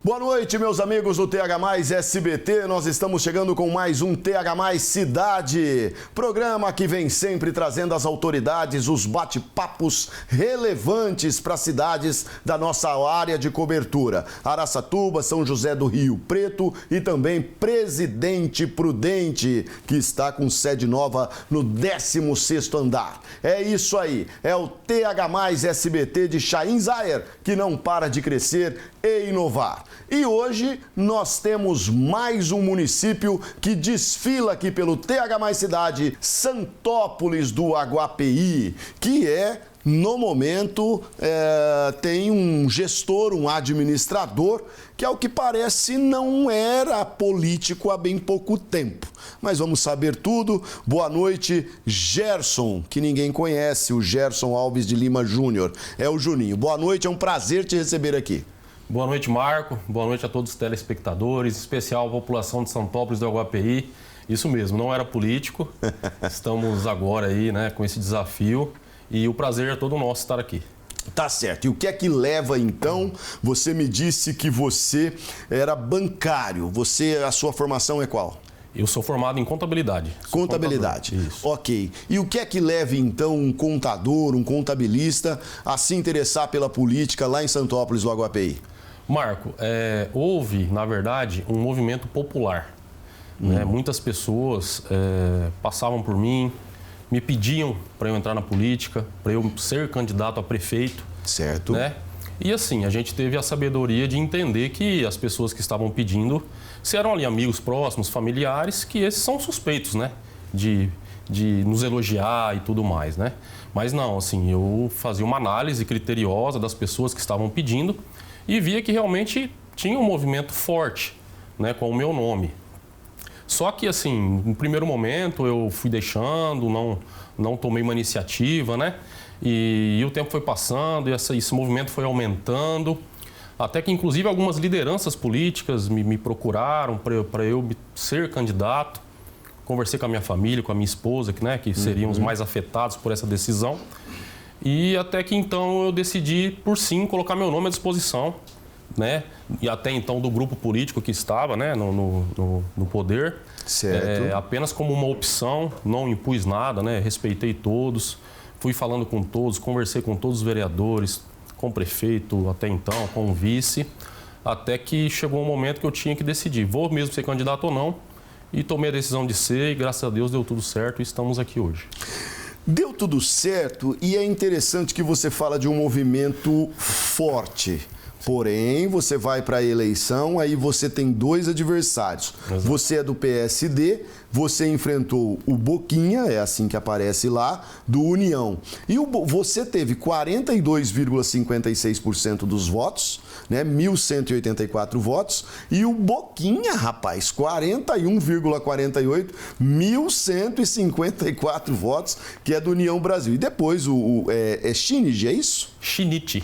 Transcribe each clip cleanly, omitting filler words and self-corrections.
Boa noite, meus amigos do TH+ SBT. Nós estamos chegando com mais um TH+ Cidade. Programa que vem sempre trazendo às autoridades os bate-papos relevantes para as cidades da nossa área de cobertura. Araçatuba, São José do Rio Preto e também Presidente Prudente, que está com sede nova no 16º andar. É isso aí, é o TH+ SBT de Chaim Zayer, que não para de crescer e inovar. E hoje nós temos mais um município que desfila aqui pelo TH+ Cidade, Santópolis do Aguapeí, que no momento, tem um gestor, um administrador, que ao que parece não era político há bem pouco tempo. Mas vamos saber tudo. Boa noite, Gerson, que ninguém conhece, o Gerson Alves de Lima Júnior. É o Juninho. Boa noite, é um prazer te receber aqui. Boa noite, Marco. Boa noite a todos os telespectadores, em especial a população de Santópolis do Aguapeí. Isso mesmo, não era político. Estamos agora aí, com esse desafio e o prazer é todo nosso estar aqui. Tá certo. E o que é que leva, então? Você me disse que você era bancário. A sua formação é qual? Eu sou formado em contabilidade. Contabilidade. Isso. Ok. E o que é que leva, então, um contador, um contabilista a se interessar pela política lá em Santópolis do Aguapeí? Marco, houve, na verdade, um movimento popular. Muitas pessoas passavam por mim, me pediam para eu entrar na política, para eu ser candidato a prefeito. Certo. E assim, a gente teve a sabedoria de entender que as pessoas que estavam pedindo, se eram ali amigos próximos, familiares, que esses são suspeitos, de nos elogiar e tudo mais, Mas não, assim, eu fazia uma análise criteriosa das pessoas que estavam pedindo e via que realmente tinha um movimento forte, com o meu nome. Só que, assim, no primeiro momento eu fui deixando, não tomei uma iniciativa, E o tempo foi passando e esse movimento foi aumentando, até que, inclusive, algumas lideranças políticas me procuraram para eu ser candidato. Conversei com a minha família, com a minha esposa, que seriam os mais afetados por essa decisão. E até que, então, eu decidi, por sim, colocar meu nome à disposição, E até então do grupo político que estava, no poder. Certo. Apenas como uma opção, não impus nada, Respeitei todos, fui falando com todos, conversei com todos os vereadores, com o prefeito até então, com o vice, até que chegou um momento que eu tinha que decidir, vou mesmo ser candidato ou não, e tomei a decisão de ser e graças a Deus deu tudo certo e estamos aqui hoje. Deu tudo certo e é interessante que você fala de um movimento forte. Porém, você vai para a eleição, aí você tem dois adversários. Exato. Você é do PSD, você enfrentou o Boquinha, é assim que aparece lá, do União. E você teve 42,56% dos votos, 1.184 votos. E o Boquinha, rapaz, 41,48%, 1.154 votos, que é do União Brasil. E depois é Chinit, é isso? Chinit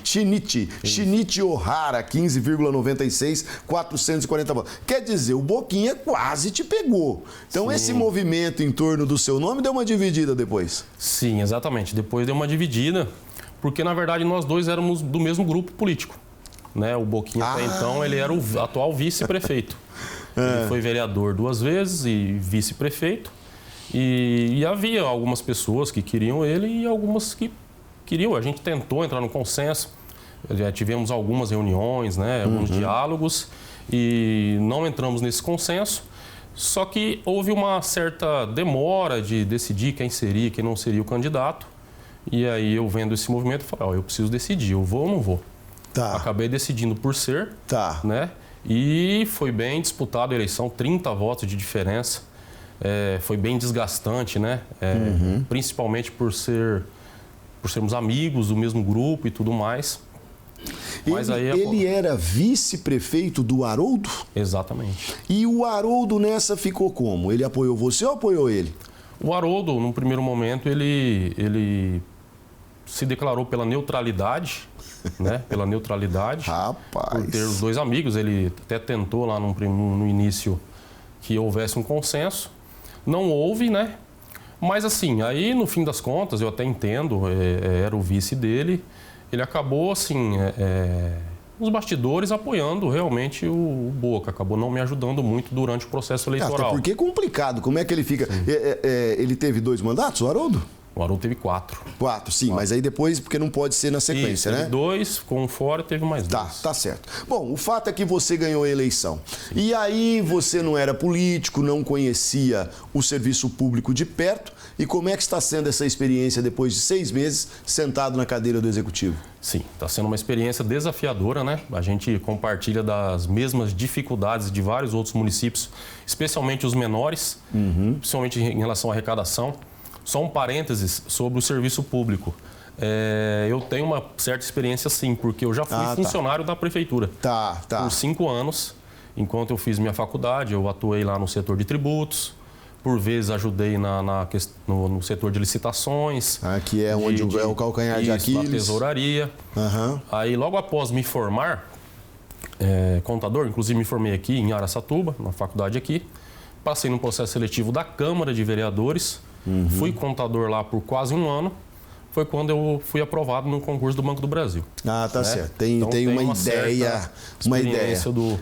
O'Hara, 15,96%, 440 votos. Quer dizer, o Boquinha quase te pegou. Então, sim, esse movimento em torno do seu nome deu uma dividida depois? Sim, exatamente. Depois deu uma dividida, porque, na verdade, nós dois éramos do mesmo grupo político. O Boquinha, até então, ele era o atual vice-prefeito. Ele foi vereador 2 vezes e vice-prefeito. E havia algumas pessoas que queriam ele e algumas que queriam. A gente tentou entrar no consenso, já tivemos algumas reuniões, alguns diálogos e não entramos nesse consenso. Só que houve uma certa demora de decidir quem seria e quem não seria o candidato. E aí eu vendo esse movimento, falei, eu preciso decidir, eu vou ou não vou? Tá. Acabei decidindo por ser, E foi bem disputado a eleição, 30 votos de diferença. Foi bem desgastante, Principalmente por sermos amigos do mesmo grupo e tudo mais. Mas ele era vice-prefeito do Haroldo? Exatamente. E o Haroldo nessa ficou como? Ele apoiou você ou apoiou ele? O Haroldo, no primeiro momento, ele se declarou pela neutralidade, Pela neutralidade. Rapaz. Por ter os dois amigos. Ele até tentou lá no início que houvesse um consenso. Não houve, Mas assim, aí no fim das contas, eu até entendo, era o vice dele. Ele acabou, assim, nos bastidores apoiando realmente o Boca. Acabou não me ajudando muito durante o processo eleitoral. Até porque é complicado. Como é que ele fica? Ele teve 2 mandatos, o Haroldo? O Haroldo teve 4. 4, sim, mas aí depois, porque não pode ser na sequência, teve né? 2, ficou um fora, teve mais 2. Tá certo. Bom, o fato é que você ganhou a eleição. E aí você não era político, não conhecia o serviço público de perto. E como é que está sendo essa experiência depois de 6 meses sentado na cadeira do Executivo? Sim, está sendo uma experiência desafiadora, né? A gente compartilha das mesmas dificuldades de vários outros municípios, especialmente os menores, principalmente em relação à arrecadação. Só um parênteses sobre o serviço público. Eu tenho uma certa experiência sim, porque eu já fui funcionário da prefeitura. Por 5 anos, enquanto eu fiz minha faculdade, eu atuei lá no setor de tributos, por vezes ajudei no setor de licitações. Que é onde é o calcanhar de Aquiles. Na tesouraria. Aí logo após me formar, contador, inclusive me formei aqui em Araçatuba, na faculdade aqui, passei no processo seletivo da Câmara de Vereadores, fui contador lá por quase 1 ano, foi quando eu fui aprovado no concurso do Banco do Brasil. Certo. Tem uma ideia.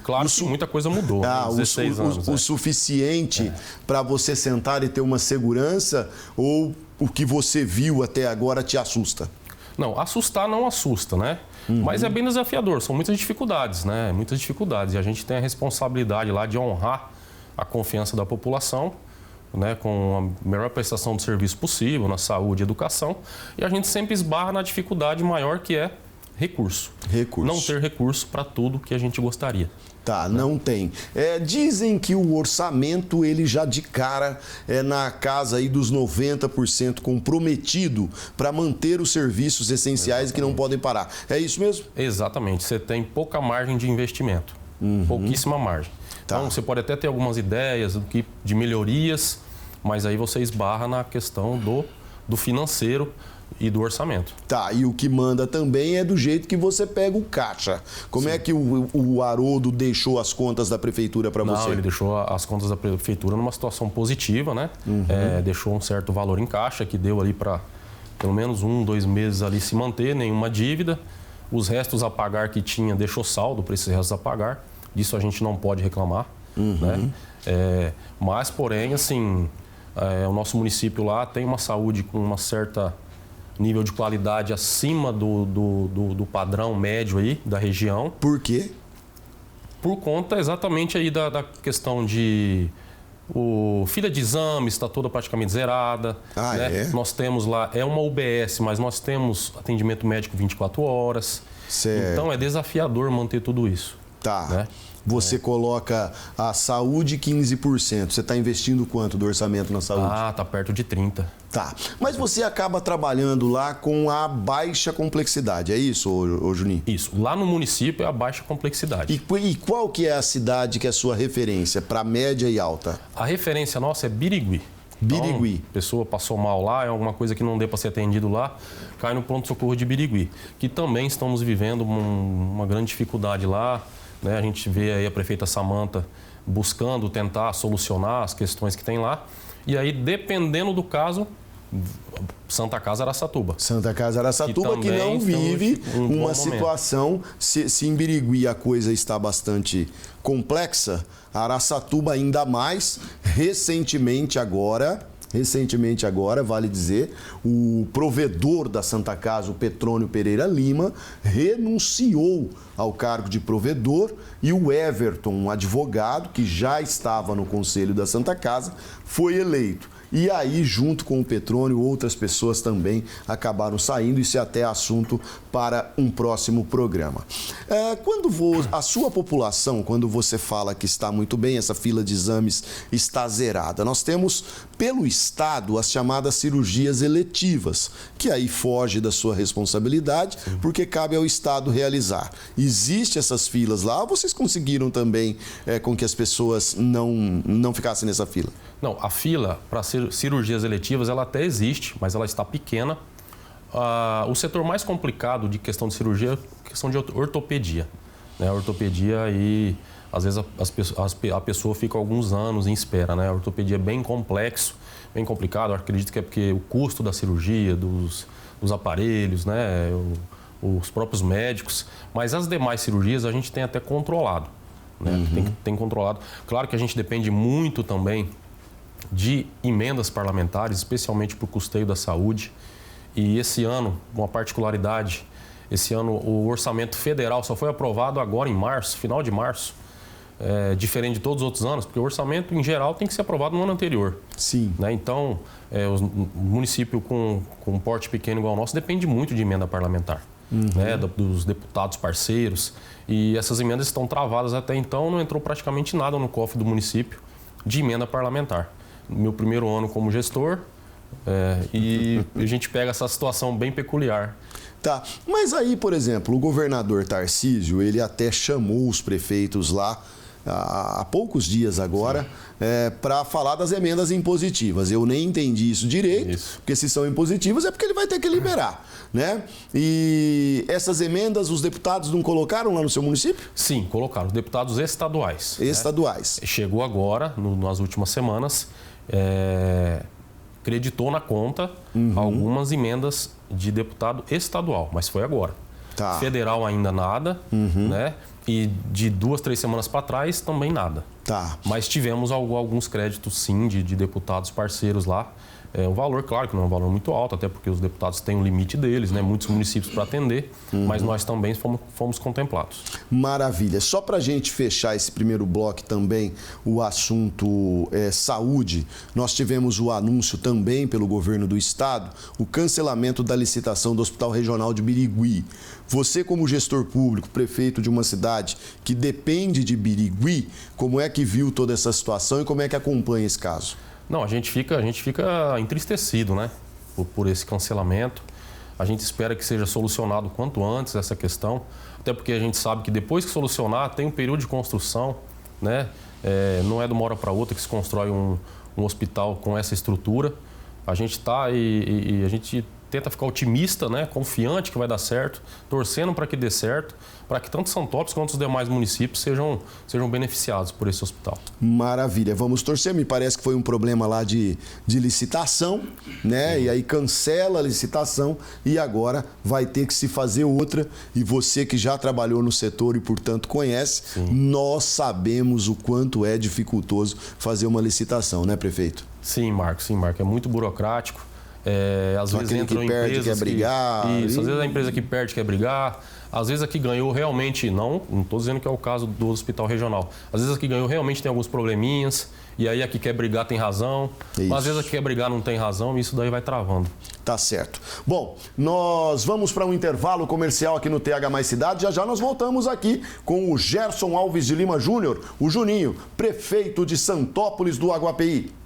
Claro que muita coisa mudou. 16 anos. O suficiente para você sentar e ter uma segurança, ou o que você viu até agora te assusta? Não, assustar não assusta, né? Mas é bem desafiador, são muitas dificuldades, né? Muitas dificuldades. E a gente tem a responsabilidade lá de honrar a confiança da população, né, com a melhor prestação de serviço possível na saúde e educação, e a gente sempre esbarra na dificuldade maior, que é recurso. Não ter recurso para tudo que a gente gostaria. Não tem. Dizem que o orçamento, ele já de cara é na casa aí dos 90% comprometido para manter os serviços essenciais que não podem parar. É isso mesmo? Exatamente. Você tem pouca margem de investimento. Pouquíssima margem. Então, você pode até ter algumas ideias de melhorias, mas aí você esbarra na questão do financeiro e do orçamento. E o que manda também é do jeito que você pega o caixa. Como é que o Haroldo deixou as contas da prefeitura para você? Não, ele deixou as contas da prefeitura numa situação positiva, né? Deixou um certo valor em caixa, que deu ali para pelo menos 1, 2 meses ali se manter, nenhuma dívida. Os restos a pagar que tinha, deixou saldo para esses restos a pagar. Disso a gente não pode reclamar, né? Mas, porém, assim, o nosso município lá tem uma saúde com uma certa nível de qualidade acima do padrão médio aí da região. Por quê? Por conta exatamente aí da questão de... fila de exames está toda praticamente zerada. Né? Nós temos lá, é uma UBS, mas nós temos atendimento médico 24 horas. Certo. Então é desafiador manter tudo isso. Né? Você coloca a saúde 15%. Você está investindo quanto do orçamento na saúde? Está perto de 30%. Mas você acaba trabalhando lá com a baixa complexidade, é isso, ô Juninho? Isso. Lá no município é a baixa complexidade. E qual que é a cidade que é a sua referência para média e alta? A referência nossa é Birigui. Birigui. Então, a pessoa passou mal lá, é alguma coisa que não dê para ser atendido lá, cai no pronto-socorro de Birigui, que também estamos vivendo uma grande dificuldade lá. Né? A gente vê aí a prefeita Samanta buscando tentar solucionar as questões que tem lá. E aí, dependendo do caso, Santa Casa Araçatuba. Santa Casa Araçatuba que não vive uma situação, se em Birigui a coisa está bastante complexa, Araçatuba ainda mais. Recentemente agora, vale dizer, o provedor da Santa Casa, o Petrônio Pereira Lima, renunciou ao cargo de provedor e o Everton, um advogado que já estava no Conselho da Santa Casa, foi eleito. E aí, junto com o Petrônio, outras pessoas também acabaram saindo. Isso é até assunto para um próximo programa. A sua população, quando você fala que está muito bem, essa fila de exames está zerada. Nós temos, pelo Estado, as chamadas cirurgias eletivas, que aí foge da sua responsabilidade, porque cabe ao Estado realizar. Existem essas filas lá, ou vocês conseguiram também com que as pessoas não ficassem nessa fila? Não, a fila para cirurgias eletivas, ela até existe, mas ela está pequena. O setor mais complicado de questão de cirurgia é a questão de ortopedia. Né? A ortopedia, aí, às vezes a pessoa fica alguns anos em espera. Né? A ortopedia é bem complexo, bem complicado. Eu acredito que é porque o custo da cirurgia, dos aparelhos, né? os próprios médicos, mas as demais cirurgias a gente tem até controlado, né? Tem controlado. Claro que a gente depende muito também de emendas parlamentares, especialmente para o custeio da saúde. E esse ano, uma particularidade, esse ano o orçamento federal só foi aprovado agora em março, final de março, diferente de todos os outros anos, porque o orçamento em geral tem que ser aprovado no ano anterior. Sim. Né? Então, o município com um porte pequeno igual ao nosso depende muito de emenda parlamentar, né? Dos deputados parceiros. E essas emendas estão travadas até então, não entrou praticamente nada no cofre do município de emenda parlamentar. Meu primeiro ano como gestor, e a gente pega essa situação bem peculiar. Tá, mas aí, por exemplo, o governador Tarcísio, ele até chamou os prefeitos lá há poucos dias agora para falar das emendas impositivas. Eu nem entendi isso direito, porque se são impositivas é porque ele vai ter que liberar, né? E essas emendas os deputados não colocaram lá no seu município? Sim, colocaram, os deputados estaduais. Estaduais. Né? Chegou agora, nas últimas semanas, creditou na conta algumas emendas de deputado estadual, mas foi agora. Tá. Federal ainda nada, né? E de 2, 3 semanas para trás também nada. Tá. Mas tivemos alguns créditos sim de deputados parceiros lá. O valor, claro que não é um valor muito alto, até porque os deputados têm um limite deles, né? Muitos municípios para atender, mas nós também fomos contemplados. Maravilha. Só para a gente fechar esse primeiro bloco também, o assunto saúde, nós tivemos o anúncio também pelo governo do estado, o cancelamento da licitação do Hospital Regional de Birigui. Você, como gestor público, prefeito de uma cidade que depende de Birigui, como é que viu toda essa situação e como é que acompanha esse caso? Não, a gente fica entristecido, né, por esse cancelamento. A gente espera que seja solucionado quanto antes essa questão, até porque a gente sabe que depois que solucionar tem um período de construção, né? Não é de uma hora para outra que se constrói um hospital com essa estrutura. A gente está e a gente tenta ficar otimista, né, confiante que vai dar certo, torcendo para que dê certo, para que tanto São Topes quanto os demais municípios sejam beneficiados por esse hospital. Maravilha, vamos torcer. Me parece que foi um problema lá de licitação, né? Sim. E aí cancela a licitação e agora vai ter que se fazer outra. E você que já trabalhou no setor e, portanto, conhece, nós sabemos o quanto é dificultoso fazer uma licitação, né, prefeito? Sim, Marco, é muito burocrático. Às vezes entram empresas quer brigar. Isso, às vezes a empresa que perde quer brigar. Às vezes a que ganhou realmente, não estou dizendo que é o caso do hospital regional. Às vezes a que ganhou realmente tem alguns probleminhas, e aí a que quer brigar tem razão. Mas às vezes a que quer brigar não tem razão, e isso daí vai travando. Tá certo. Bom, nós vamos para um intervalo comercial aqui no TH Mais Cidade. Já já nós voltamos aqui com o Gerson Alves de Lima Júnior, o Juninho, prefeito de Santópolis do Aguapeí.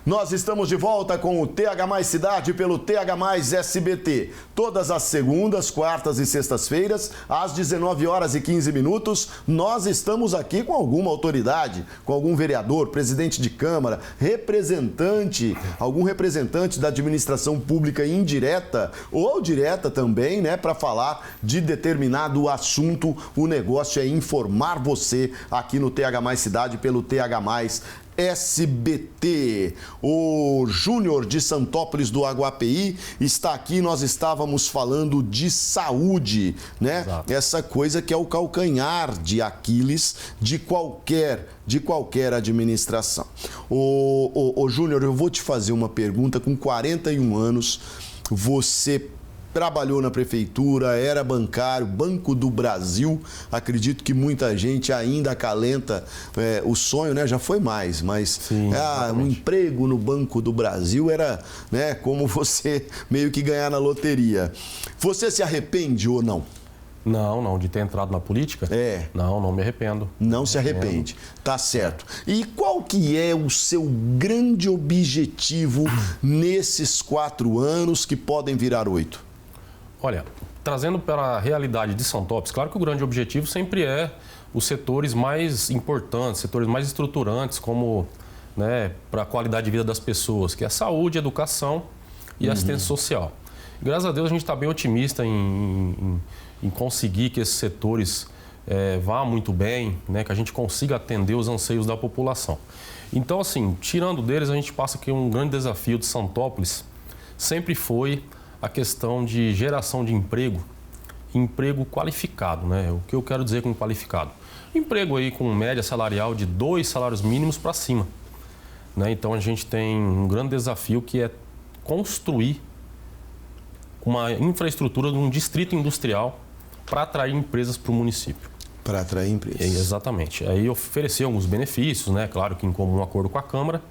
Nós estamos de volta com o TH Mais Cidade pelo TH Mais SBT. Todas as segundas, quartas e sextas-feiras, às 19h15, nós estamos aqui com alguma autoridade, com algum vereador, presidente de Câmara, algum representante da administração pública indireta ou direta também, né, para falar de determinado assunto. O negócio é informar você aqui no TH Mais Cidade pelo TH Mais SBT. O Júnior de Santópolis do Aguapeí está aqui. Nós estávamos falando de saúde, né? Exato. Essa coisa que é o calcanhar de Aquiles de qualquer administração. O Júnior, eu vou te fazer uma pergunta. Com 41 anos, você trabalhou na prefeitura, era bancário, Banco do Brasil. Acredito que muita gente ainda acalenta o sonho, né? Já foi mais, mas sim, um emprego no Banco do Brasil era, né, como você meio que ganhar na loteria. Você se arrepende ou não? Não, de ter entrado na política? Não me arrependo. Não se arrepende, tá certo. E qual que é o seu grande objetivo nesses 4 anos que podem virar 8? Olha, trazendo para a realidade de São Topes, claro que o grande objetivo sempre é os setores mais importantes, setores mais estruturantes, como, né, para a qualidade de vida das pessoas, que é a saúde, a educação e a assistência social. Graças a Deus a gente está bem otimista em conseguir que esses setores vá muito bem, né, que a gente consiga atender os anseios da população. Então, assim, tirando deles, a gente passa que um grande desafio de Santópolis sempre foi a questão de geração de emprego qualificado, né? O que eu quero dizer com qualificado? Emprego aí com média salarial de 2 salários mínimos para cima, né? Então a gente tem um grande desafio que é construir uma infraestrutura de um distrito industrial para atrair empresas para o município. Para atrair empresas. Exatamente. Aí oferecer alguns benefícios, né? Claro que em comum acordo com a Câmara,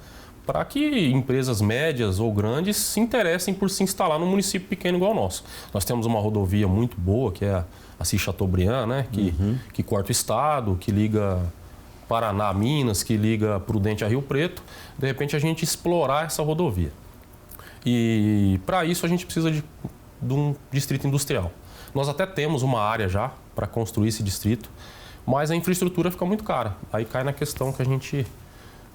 para que empresas médias ou grandes se interessem por se instalar num município pequeno igual o nosso. Nós temos uma rodovia muito boa, que é a Cis Chateaubriand, né? Que corta o estado, que liga Paraná a Minas, que liga Prudente a Rio Preto. De repente, a gente explorar essa rodovia. E para isso, a gente precisa de um distrito industrial. Nós até temos uma área já para construir esse distrito, mas a infraestrutura fica muito cara. Aí cai na questão que a gente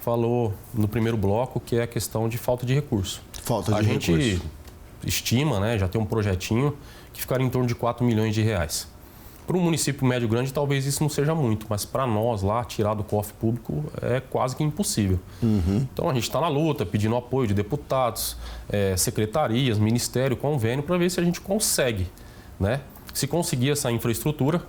falou no primeiro bloco, que é a questão de falta de recurso. A gente estima, né, já tem um projetinho que ficaria em torno de 4 milhões de reais. Para um município médio grande, talvez isso não seja muito, mas para nós lá, tirar do cofre público é quase que impossível. Então a gente está na luta, pedindo apoio de deputados, secretarias, ministério, convênio, para ver se a gente consegue, né? Se conseguir essa infraestrutura,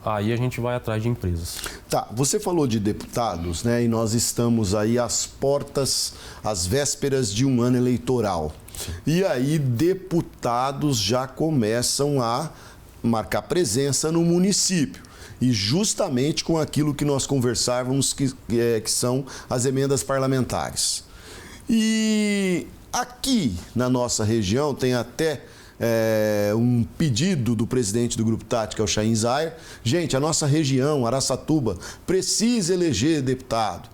aí a gente vai atrás de empresas. Tá, você falou de deputados, né? E nós estamos aí às portas, às vésperas de um ano eleitoral. Sim. E aí deputados já começam a marcar presença no município. E justamente com aquilo que nós conversávamos, que são as emendas parlamentares. E aqui na nossa região tem até um pedido do presidente do Grupo Tática, o Chaim Zayer. Gente, a nossa região, Araçatuba, precisa eleger deputado.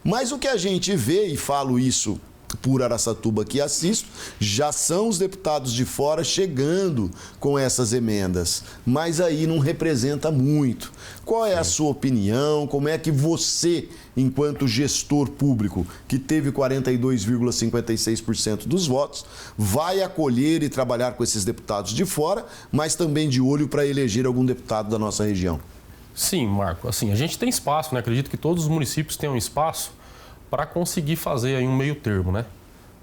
Mas o que a gente vê, e falo isso por Araçatuba que assisto, já são os deputados de fora chegando com essas emendas. Mas aí não representa muito. Qual é a sua opinião? Como é que você, enquanto gestor público, que teve 42,56% dos votos, vai acolher e trabalhar com esses deputados de fora, mas também de olho para eleger algum deputado da nossa região? Sim, Marco. Assim, a gente tem espaço, né? Acredito que todos os municípios tenham espaço para conseguir fazer aí um meio termo, né?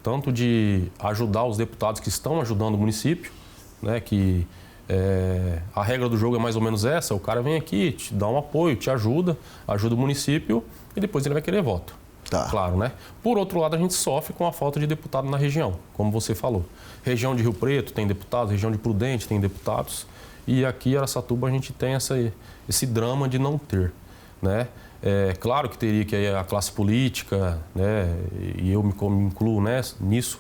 Tanto de ajudar os deputados que estão ajudando o município, né? Que a regra do jogo é mais ou menos essa: o cara vem aqui, te dá um apoio, te ajuda o município e depois ele vai querer voto. Tá. Claro, né? Por outro lado, a gente sofre com a falta de deputado na região, como você falou. Região de Rio Preto tem deputados, região de Prudente tem deputados, e aqui em Araçatuba a gente tem esse drama de não ter, né? Claro que teria que a classe política, né, e eu me incluo nisso,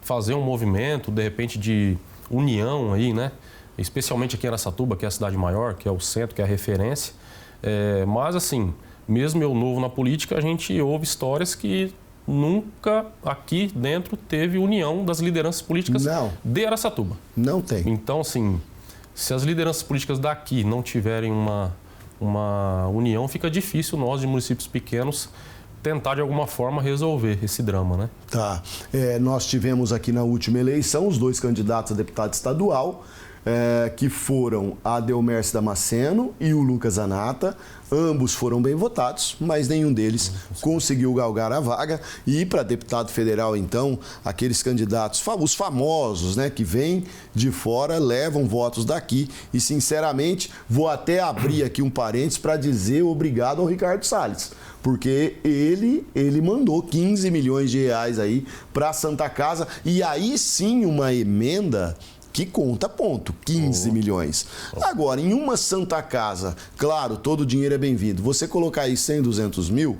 fazer um movimento, de repente, de união aí, né? Especialmente aqui em Araçatuba, que é a cidade maior, que é o centro, que é a referência. Mas, assim, mesmo eu novo na política, a gente ouve histórias que nunca aqui dentro teve união das lideranças políticas de Araçatuba. Não tem. Então, assim, se as lideranças políticas daqui não tiverem uma união, fica difícil nós, de municípios pequenos, tentar de alguma forma resolver esse drama, né? Tá. Nós tivemos aqui na última eleição os dois candidatos a deputado estadual, que foram a Delmerce Damasceno e o Lucas Anata. Ambos foram bem votados, mas nenhum deles conseguiu galgar a vaga. E para deputado federal, então, aqueles candidatos, os famosos, né, que vêm de fora, levam votos daqui. E, sinceramente, vou até abrir aqui um parênteses para dizer obrigado ao Ricardo Salles, porque ele mandou 15 milhões de reais aí para a Santa Casa, e aí sim uma emenda que conta ponto, 15 milhões. Agora, em uma Santa Casa, claro, todo o dinheiro é bem-vindo. Você colocar aí 100, 200 mil,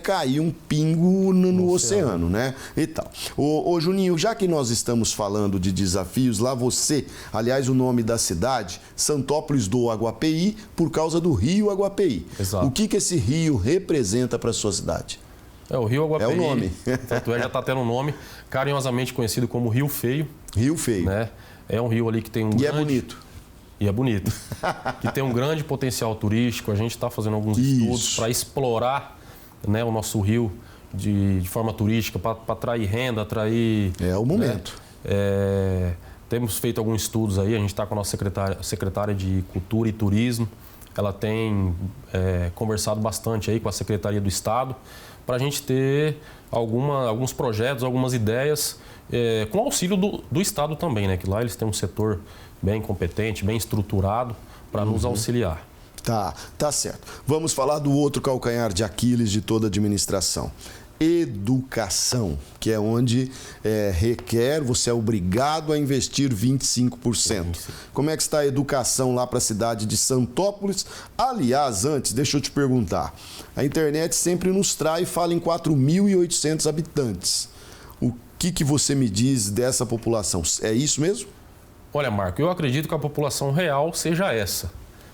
cair um pingo no oceano, né? E tal. Ô, Juninho, já que nós estamos falando de desafios, lá você, aliás, o nome da cidade, Santópolis do Aguapeí, por causa do rio Aguapeí. Exato. O que esse rio representa para a sua cidade? O rio Aguapeí. É o nome. Tanto já está tendo um nome carinhosamente conhecido como Rio Feio. Rio Feio. Né? É um rio ali que tem é bonito. E é bonito. Que tem um grande potencial turístico. A gente está fazendo alguns estudos para explorar, né, o nosso rio de forma turística, para atrair renda, atrair... É o momento. Né? Temos feito alguns estudos aí. A gente está com a nossa secretária de Cultura e Turismo, ela tem conversado bastante aí com a Secretaria do Estado para a gente ter alguns projetos, algumas ideias, com auxílio do Estado também, né? Que lá eles têm um setor bem competente, bem estruturado para nos auxiliar. Tá certo. Vamos falar do outro calcanhar de Aquiles de toda a administração. Educação, que é onde você é obrigado a investir 25%. Como é que está a educação lá para a cidade de Santópolis? Aliás, antes, deixa eu te perguntar. A internet sempre nos trai e fala em 4.800 habitantes. O que você me diz dessa população? É isso mesmo? Olha, Marco, eu acredito que a população real seja essa.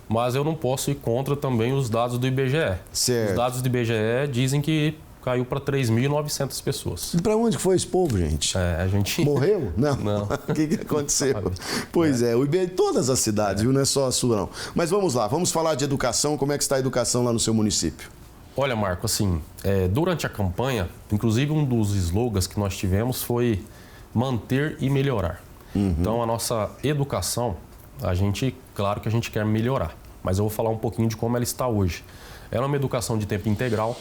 Mas eu não posso ir contra também os dados do IBGE. Certo. Os dados do IBGE dizem que caiu para 3.900 pessoas. E para onde foi esse povo, gente? A gente... Morreu? Não. Não. O que aconteceu? Pois o IBGE, todas as cidades, viu? Não é só a sua, não. Mas vamos lá, vamos falar de educação. Como é que está a educação lá no seu município? Olha, Marco, assim, durante a campanha, inclusive um dos slogans que nós tivemos foi manter e melhorar. Então, a nossa educação, claro que a gente quer melhorar, mas eu vou falar um pouquinho de como ela está hoje. Ela é uma educação de tempo integral,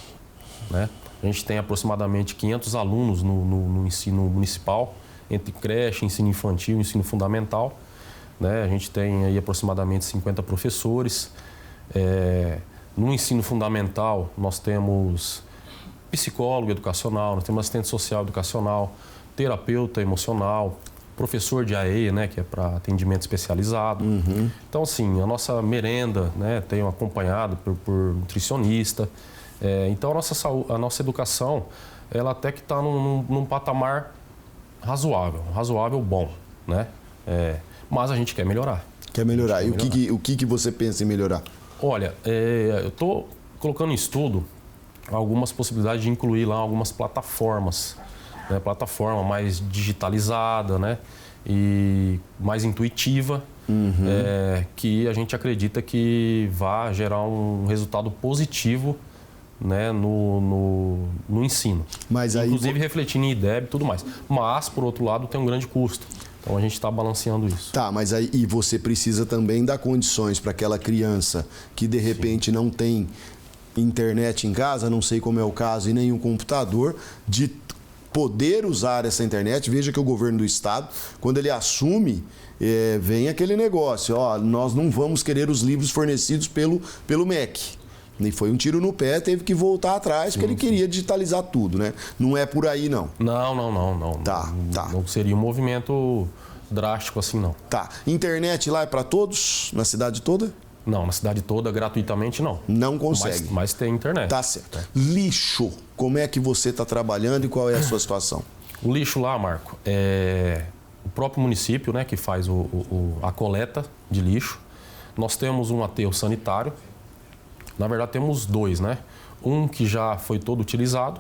né? A gente tem aproximadamente 500 alunos no ensino municipal, entre creche, ensino infantil e ensino fundamental, né? A gente tem aí aproximadamente 50 professores. No ensino fundamental, nós temos psicólogo educacional, nós temos assistente social educacional, terapeuta emocional, professor de AE, né, que é para atendimento especializado. Então, assim, a nossa merenda, né, tenho acompanhado por nutricionista. Então, a nossa educação, ela até que está num patamar razoável bom, né? Mas a gente quer melhorar. Quer melhorar. E o que você pensa em melhorar? Olha, eu estou colocando em estudo algumas possibilidades de incluir lá algumas plataformas, né? Plataforma mais digitalizada, né? E mais intuitiva, que a gente acredita que vai gerar um resultado positivo, né, no ensino. Mas aí... Inclusive refletindo em IDEB e tudo mais. Mas, por outro lado, tem um grande custo. Então a gente está balanceando isso. Tá, mas aí e você precisa também dar condições para aquela criança que de repente não tem internet em casa, não sei como é o caso, e nenhum computador, de poder usar essa internet. Veja que o governo do estado, quando ele assume, vem aquele negócio, nós não vamos querer os livros fornecidos pelo MEC. E foi um tiro no pé, teve que voltar atrás, porque ele queria digitalizar tudo, né? Não é por aí, não. Não. Tá. Não seria um movimento drástico assim, não. Tá. Internet lá é para todos, na cidade toda? Não, na cidade toda, gratuitamente, não. Não consegue. Mas tem internet. Tá certo. Lixo, como é que você está trabalhando e qual é a sua situação? O lixo lá, Marco, é o próprio município, né, que faz a coleta de lixo. Nós temos um aterro sanitário. Na verdade, temos dois, né? Um que já foi todo utilizado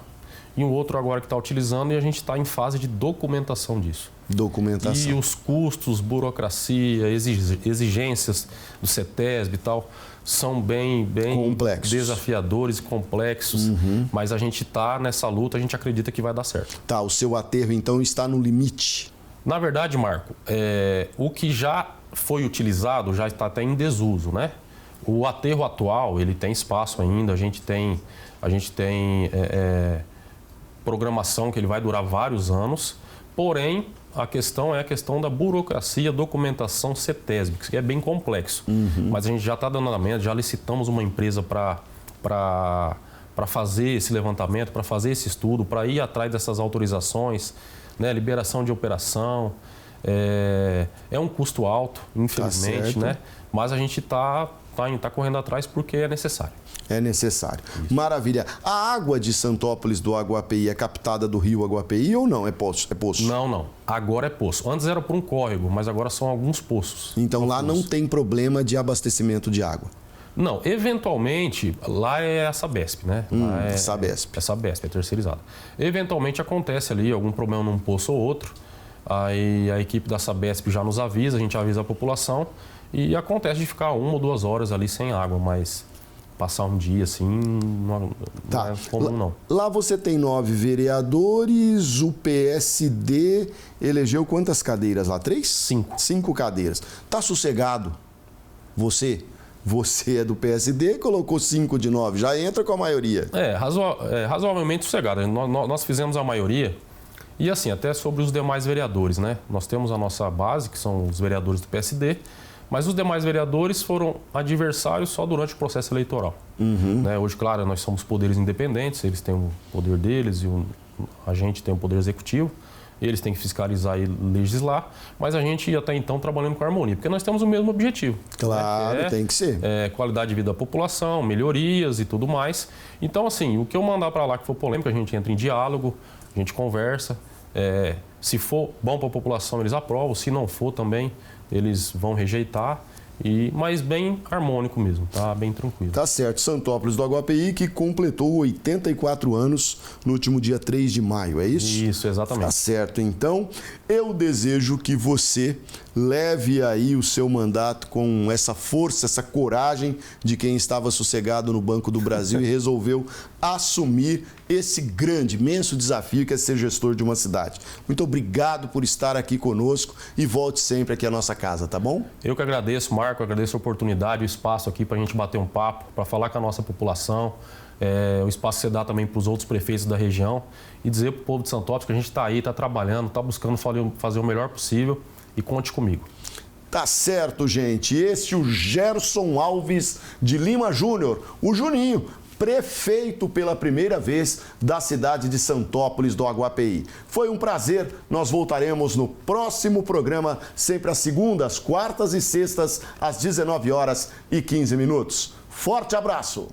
e um outro agora que está utilizando, e a gente está em fase de documentação disso. Documentação. E os custos, burocracia, exigências do CETESB e tal, são bem complexos, desafiadores e complexos, mas a gente está nessa luta, a gente acredita que vai dar certo. Tá, o seu aterro então está no limite? Na verdade, Marco, o que já foi utilizado já está até em desuso, né? O aterro atual, ele tem espaço ainda, a gente tem programação que ele vai durar vários anos, porém, a questão é a questão da burocracia, documentação CETESB, que é bem complexo. Mas a gente já está dando andamento, já licitamos uma empresa para fazer esse levantamento, para fazer esse estudo, para ir atrás dessas autorizações, né, liberação de operação. É um custo alto, infelizmente, né? Mas a gente está correndo atrás porque é necessário. É necessário. Isso. Maravilha. A água de Santópolis do Aguapeí é captada do rio Aguapeí ou não? É poço? Não. Agora é poço. Antes era por um córrego, mas agora são alguns poços. Então lá não tem problema de abastecimento de água? Não. Eventualmente, lá é a Sabesp, né? Sabesp. É Sabesp, é terceirizada. Eventualmente acontece ali algum problema num poço ou outro. Aí a equipe da Sabesp já nos avisa, a gente avisa a população. E acontece de ficar 1 ou 2 horas ali sem água, mas passar um dia assim não é comum, não. Lá você tem 9 vereadores, o PSD elegeu quantas cadeiras lá? 3? 5. 5 cadeiras. Tá sossegado você Você é do PSD e colocou 5 de 9, já entra com a maioria. Razoavelmente sossegado. Nós fizemos a maioria. E assim, até sobre os demais vereadores, né? Nós temos a nossa base, que são os vereadores do PSD, mas os demais vereadores foram adversários só durante o processo eleitoral. Né? Hoje, claro, nós somos poderes independentes, eles têm o poder deles e a gente tem o poder executivo. Eles têm que fiscalizar e legislar, mas a gente ia até então trabalhando com harmonia, porque nós temos o mesmo objetivo. Claro, né? Tem que ser. Qualidade de vida da população, melhorias e tudo mais. Então, assim, o que eu mandar para lá que for polêmico, a gente entra em diálogo, a gente conversa. Se for bom para a população, eles aprovam. Se não for também, eles vão rejeitar. Mas bem harmônico mesmo, tá bem tranquilo. Tá certo. Santópolis do Aguapeí, que completou 84 anos no último dia 3 de maio, é isso? Isso, exatamente. Tá certo. Então, eu desejo que você leve aí o seu mandato com essa força, essa coragem de quem estava sossegado no Banco do Brasil e resolveu assumir esse grande, imenso desafio que é ser gestor de uma cidade. Muito obrigado por estar aqui conosco e volte sempre aqui à nossa casa, tá bom? Eu que agradeço, Marco, agradeço a oportunidade, o espaço aqui para a gente bater um papo, para falar com a nossa população, o espaço que você dá também para os outros prefeitos da região e dizer para o povo de Santópolis que a gente está aí, está trabalhando, está buscando fazer o melhor possível e conte comigo. Tá certo, gente. Esse é o Gerson Alves de Lima Júnior, o Juninho, prefeito pela primeira vez da cidade de Santópolis do Aguapeí. Foi um prazer, nós voltaremos no próximo programa, sempre às segundas, quartas e sextas, às 19h15. Forte abraço!